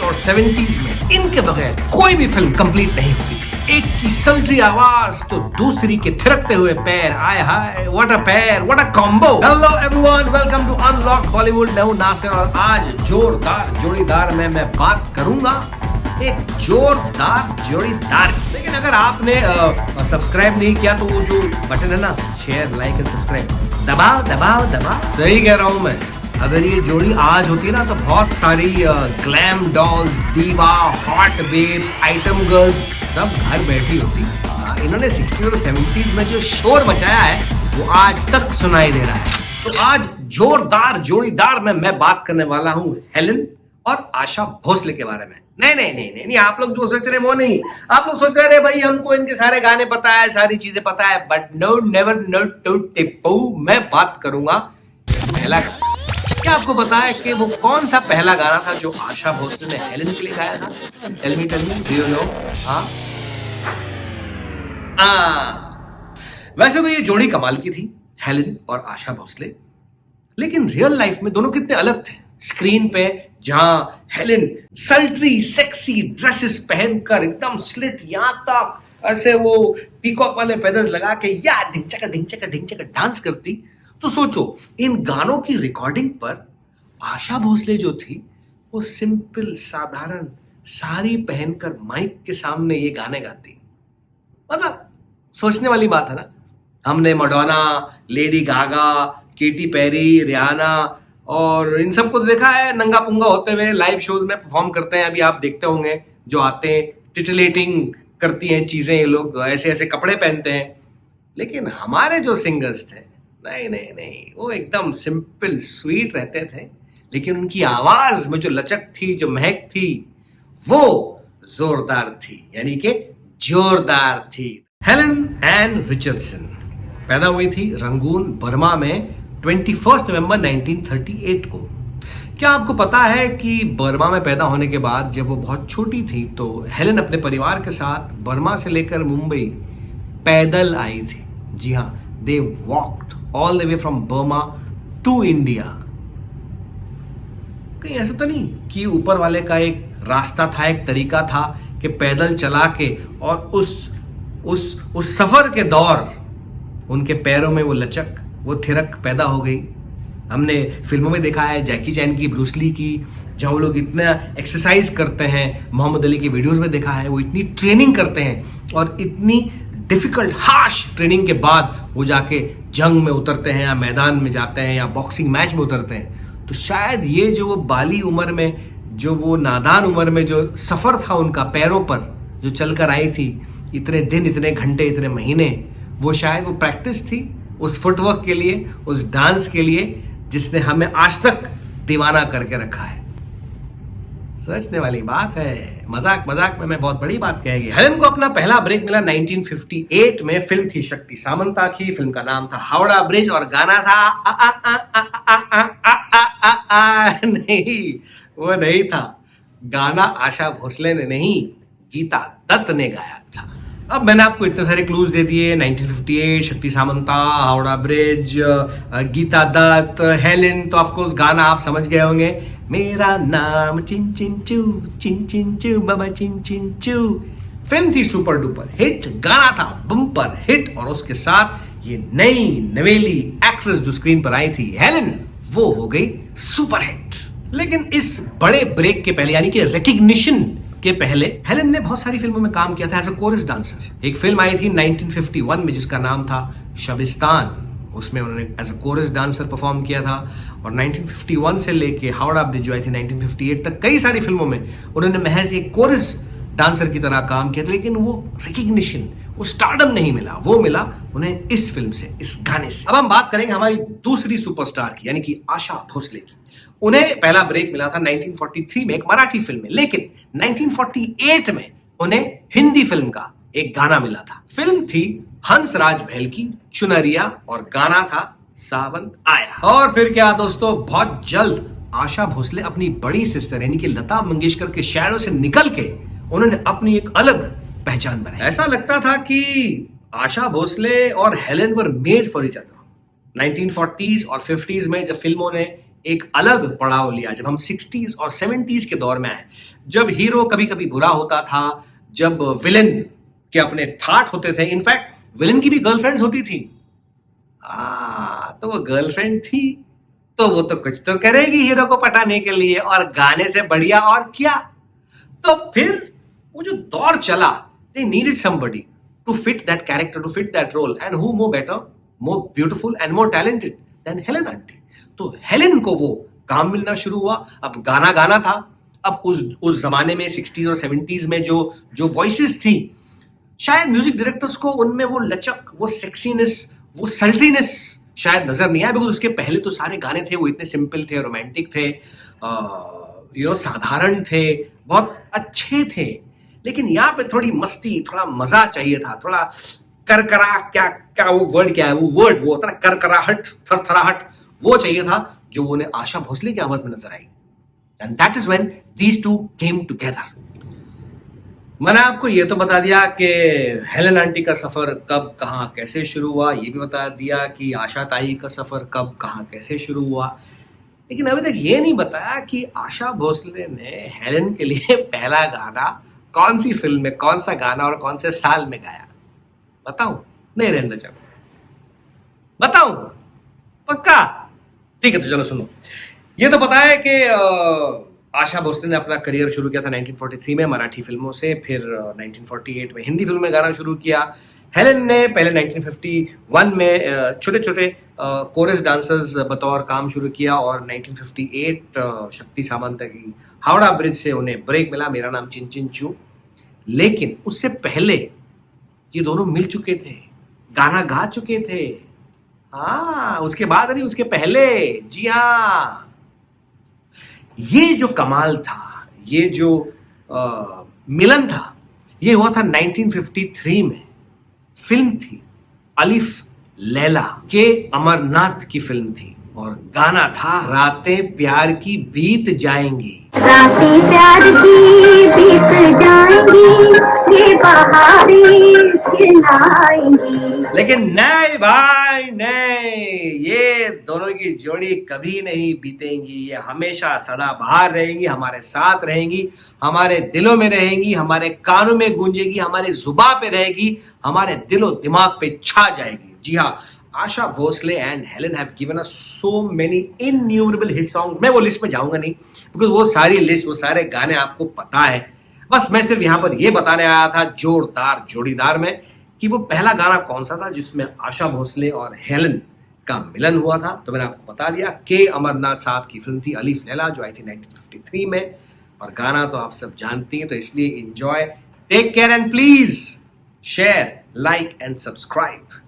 और 70s में इनके बगैर कोई भी फिल्म कंप्लीट नहीं होती थी। एक की सल्ट्री आवाज तो दूसरी के थिरकते हुए पैर, आय हाय what a pair, what a combo. Hello everyone, welcome to unlock Bollywood. मैं हूं नासिर और आज जोरदार जोड़ीदार में मैं बात करूंगा एक जोरदार जोड़ीदार। लेकिन अगर आपने सब्सक्राइब नहीं किया तो वो जो बटन है ना, शेयर लाइक एंड सब्सक्राइब, दबाओ दबाओ दबाओ। सही कह रहा हूं मैं। अगर ये जोड़ी आज होती ना तो बहुत सारी ग्लैम डॉल्स, दीवा, हॉट बेब्स, आइटम गर्ल्स सब घर बैठी होती। इन्होंने 60s और 70s में जो शोर मचाया है वो आज तक सुनाई दे रहा है। तो आज जोरदार जोड़ीदार में मैं बात करने वाला हूं हेलेन और आशा भोसले के बारे में। नहीं, आप लोग जो सोच रहे हैं वो नहीं। आप लोग सोच रहे हैं भाई हमको इनके सारे गाने पता है, सारी चीजें पता है, but no never no to Tippu. मैं बात करूंगा पहला। क्या आपको पता है कि वो कौन सा पहला गाना था जो आशा भोसले ने हेलेन के लिए गाया था? Tell me, do you know? वैसे तो ये जोड़ी कमाल की थी, हेलेन और आशा भोसले। लेकिन रियल लाइफ में दोनों कितने अलग थे। स्क्रीन पे जहां हेलेन सल्ट्री सेक्सी ड्रेसेस पहनकर एकदम स्लिट यहां तक ऐसे वो पीकॉक वाले फेदर्स लगा के या ढिंचका डांस करती, तो सोचो इन गानों की रिकॉर्डिंग पर आशा भोसले जो थी वो सिंपल साधारण साड़ी पहनकर माइक के सामने ये गाने गाती। मतलब सोचने वाली बात है ना। हमने Madonna, Lady Gaga, Katy Perry, Riyana और इन सबको देखा है नंगा पुंगा होते हुए लाइव शोज में परफॉर्म करते हैं। अभी आप देखते होंगे जो आते हैं, टिटिलेटिंग करती हैं चीजें, ये लोग ऐसे ऐसे कपड़े पहनते हैं। लेकिन हमारे जो सिंगर्स थे, नहीं, वो एकदम सिंपल स्वीट रहते थे, लेकिन उनकी आवाज में जो लचक थी, जो महक थी, वो जोरदार थी, यानी कि जोरदार थी। हेलेन एन रिचर्डसन पैदा हुई थी रंगून, बर्मा में 21 नवंबर 1938 को। क्या आपको पता है कि बर्मा में पैदा होने के बाद जब वो बहुत छोटी थी तो हेलेन अपने परिवार के साथ बर्मा से लेकर मुंबई पैदल आई थी। जी हाँ, they walked all the way from Burma to India. कहीं ऐसा तो नहीं कि ऊपर वाले का एक रास्ता था, एक तरीका था कि पैदल चला के और उस सफर के दौर उनके पैरों में वो लचक, वो थिरक पैदा हो गई। हमने फिल्मों में देखा है, जैकी चैन की, ब्रूस ली की, जहाँ वो लोग इतना एक्सरसाइज करते हैं। मोहम्मद अली की वीडियोस में देखा है वो इतनी ट्रेनिंग करते हैं और इतनी डिफिकल्ट हार्श ट्रेनिंग के बाद वो जाके जंग में उतरते हैं या मैदान में जाते हैं या बॉक्सिंग मैच में उतरते हैं। तो शायद ये जो वो बाली उम्र में, जो वो नादान उम्र में जो सफ़र था उनका पैरों पर जो चल कर आई थी, इतने दिन, इतने घंटे, इतने महीने, वो शायद वो प्रैक्टिस थी उस फुटवर्क के लिए, उस डांस के लिए जिसने हमें आज तक दीवाना करके रखा है। सोचने वाली बात है। मजाक में मैं बहुत बड़ी बात कह गया। हेलेन को अपना पहला ब्रेक मिला 1958 में। फिल्म थी शक्ति सामंता की। फिल्म का नाम था हावड़ा ब्रिज और गाना था नहीं, वो नहीं था। गाना आशा भोसले ने नहीं, गीता दत्त ने गाया था। अब मैंने आपको इतने सारे क्लूज दे दिए। 1958, शक्ति सामंता, हावड़ा ब्रिज, गीता दत्त, हेलेन, तो ऑफकोर्स गाना आप समझ गए होंगे। मेरा नाम चिन चिन चू बाबा चिन चू। फिल्म थी सुपर डुपर हिट, गाना था बम्पर हिट और उसके साथ ये नई नवेली एक्ट्रेस जो स्क्रीन पर आई थी हेलेन, वो हो गई सुपर हिट। लेकिन इस बड़े ब्रेक के पहले, यानी कि रिकग्निशन के पहले, हेलेन ने बहुत सारी फिल्मों में काम किया था एज अ कोरस डांसर। एक फिल्म आई थी 1951 में जिसका नाम था शबिस्तान। उसमें उन्होंने as a chorus dancer perform किया था। और 1951 से लेके हावड़ा ब्रिज जो आई थी 1958 तक कई सारी फिल्मों में उन्होंने महज एक कोरस डांसर की तरह काम किया था। लेकिन वो रिकग्निशन, वो स्टारडम नहीं मिला, वो मिला उन्हें इस फिल्म से, इस गाने से। अब हम बात करेंगे हमारी दूसरी सुपरस्टार की, यानी कि आशा भोसले की। उन्हें पहला ब्रेक मिला था 1943 में एक मराठी फिल्म में। लेकिन 1948 में उन्हें हिंदी फिल्म का एक गाना मिला था। फिल्म थी हंसराज बहल की चुनरिया और गाना था सावन आया। और फिर क्या दोस्तों, बहुत जल्द आशा भोसले अपनी बड़ी सिस्टर यानी कि लता मंगेशकर के शैडो से निकल के उन्होंने अपनी एक अलग पहचान बनाई। ऐसा लगता था कि आशा भोसले और Helen were made for each other. 1940s और 50s में जब फिल्मों ने एक अलग पड़ाव लिया जब हम 60s और 70s के दौर में आए, जब हीरो कभी कभी बुरा होता था, जब विलन के अपने ठाठ होते थे। इनफैक्ट विलन की भी गर्लफ्रेंड्स होती थी। तो वो गर्लफ्रेंड थी तो वो तो कुछ तो करेगी हीरो को पटाने के लिए, और गाने से बढ़िया और क्या। तो फिर वो जो दौर चला, they needed somebody to fit that character, to fit that role, and who more better, more beautiful and more talented than Helen Hunt। तो हेलेन को वो काम मिलना शुरू हुआ। अब गाना गाना था। अब उस जमाने में 60s और 70s में जो वॉइसेस थी, शायद म्यूजिक डायरेक्टर्स को उनमें वो लचक, वो सेक्सीनेस, वो सल्टीनेस शायद नजर नहीं आया, बिकॉज उसके पहले तो सारे गाने थे वो इतने सिंपल थे, रोमांटिक थे, साधारण थे, बहुत अच्छे थे। लेकिन यहाँ पे थोड़ी मस्ती, थोड़ा मजा चाहिए था, थोड़ा करकरा, क्या वो वर्ड क्या है, वो होता ना करकराहट, थरथराहट, वो चाहिए था, जो उन्हें आशा भोसले की आवाज में नजर आई। And that is when these two came together. मैंने आपको ये तो बता दिया कि हेलेन आंटी का सफर कब, कहां, कैसे शुरू हुआ। ये भी बता दिया कि आशा ताई का सफर कब, कहां, कैसे शुरू हुआ। लेकिन अभी तक ये नहीं बताया कि आशा भोसले ने हेलेन के लिए पहला गाना कौन सी फिल्म में, कौन सा गाना और कौन से साल में गाया। बताऊं? नहीं, रहने दो, चलो बताऊं पक्का। ठीक है, तो चलो सुनो। ये तो पता है कि आशा भोसले ने अपना करियर शुरू किया था 1943 में मराठी फिल्मों से, फिर 1948 में हिंदी फिल्म में गाना शुरू किया। हेलेन ने पहले 1951 में छोटे छोटे कोरस डांसर्स बतौर काम शुरू किया, और 1958 शक्ति सामंत की हावड़ा ब्रिज से उन्हें ब्रेक मिला, मेरा नाम चिन चिन चू। लेकिन उससे पहले ये दोनों मिल चुके थे, गाना गा चुके थे। उसके बाद नहीं, उसके पहले। जी हाँ, ये जो कमाल था, ये जो मिलन था, ये हुआ था 1953 में। फिल्म थी अलिफ लैला के अमरनाथ की फिल्म थी, और गाना था रातें प्यार की बीत जाएंगी, रातें प्यार की बीत जाएंगी, ये बहारें फिर ना आएंगी। लेकिन नहीं भाई नहीं, ये दोनों की जोड़ी कभी नहीं बीतेंगी। ये हमेशा सदाबहार रहेंगी, हमारे साथ रहेंगी, हमारे दिलों में रहेंगी, हमारे कानों में गूंजेगी, हमारे जुबान पे रहेगी, हमारे दिलो दिमाग पे छा जाएगी। जी हाँ, Asha Bhosle and Helen have given us so many innumerable hit songs. मैं वो लिस्ट में जाऊंगा नहीं, बिकॉज वो सारी लिस्ट, वो सारे गाने आपको पता है। बस मैं सिर्फ यहाँ पर ये बताने आया था जोरदार जोड़ीदार में कि वो पहला गाना कौन सा था जिसमें आशा भोसले और हेलेन का मिलन हुआ था। तो मैंने आपको बता दिया, के अमरनाथ साहब की फिल्म थी अलिफ लैला, जो आई थी 1953 में, और गाना तो आप सब जानती हैं। तो इसलिए enjoy, take care and please share, like and subscribe.